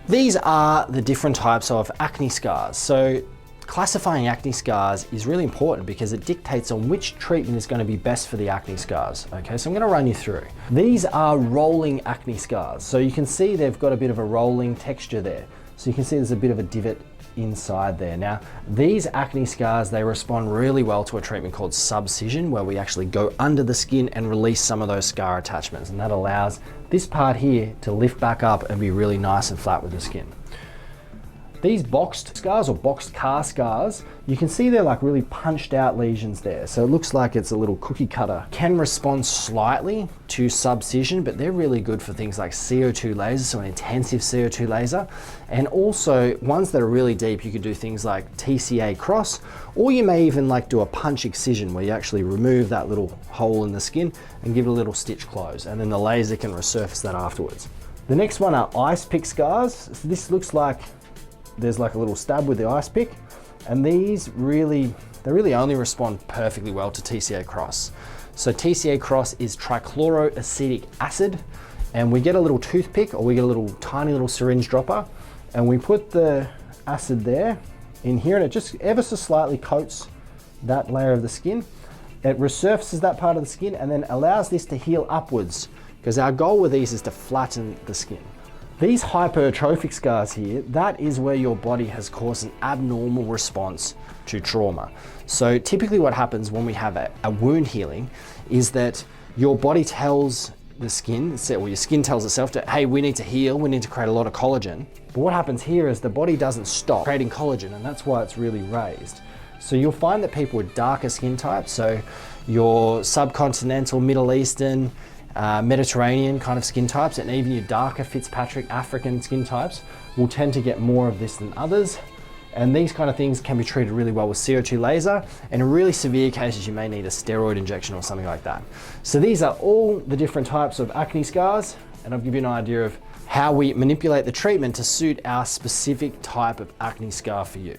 These are the different types of acne scars. So classifying acne scars is really important because it dictates on which treatment is going to be best for the acne scars. Okay, so I'm going to run you through. These are rolling acne scars. So you can see they've got a bit of a rolling texture there. So you can see there's a bit of a divot inside there. Now, these acne scars, they respond really well to a treatment called subcision, where we actually go under the skin and release some of those scar attachments. And that allows this part here to lift back up and be really nice and flat with the skin. These boxed scars or boxed car scars, you can see they're like really punched out lesions there. So it looks like it's a little cookie cutter. Can respond slightly to subcision, but they're really good for things like CO2 lasers, so an intensive CO2 laser. And also ones that are really deep, you could do things like TCA cross, or you may even like do a punch excision where you actually remove that little hole in the skin and give it a little stitch close. And then the laser can resurface that afterwards. The next one are ice pick scars. So this looks like there's like a little stab with the ice pick, and these really only respond perfectly well to TCA cross. So TCA cross is trichloroacetic acid, and we get a little toothpick or we get a little tiny little syringe dropper, and we put the acid there in here, and it just ever so slightly coats that layer of the skin. It resurfaces that part of the skin and then allows this to heal upwards, because our goal with these is to flatten the skin. These hypertrophic scars here, that is where your body has caused an abnormal response to trauma. So typically what happens when we have a wound healing is that your body tells the skin, well, your skin tells itself to, hey, we need to heal, we need to create a lot of collagen. But what happens here is the body doesn't stop creating collagen, and that's why it's really raised. So you'll find that people with darker skin types, so your subcontinental, Middle Eastern, Mediterranean kind of skin types, and even your darker Fitzpatrick African skin types will tend to get more of this than others. And these kind of things can be treated really well with CO2 laser, and in really severe cases you may need a steroid injection or something like that. So these are all the different types of acne scars, and I'll give you an idea of how we manipulate the treatment to suit our specific type of acne scar for you.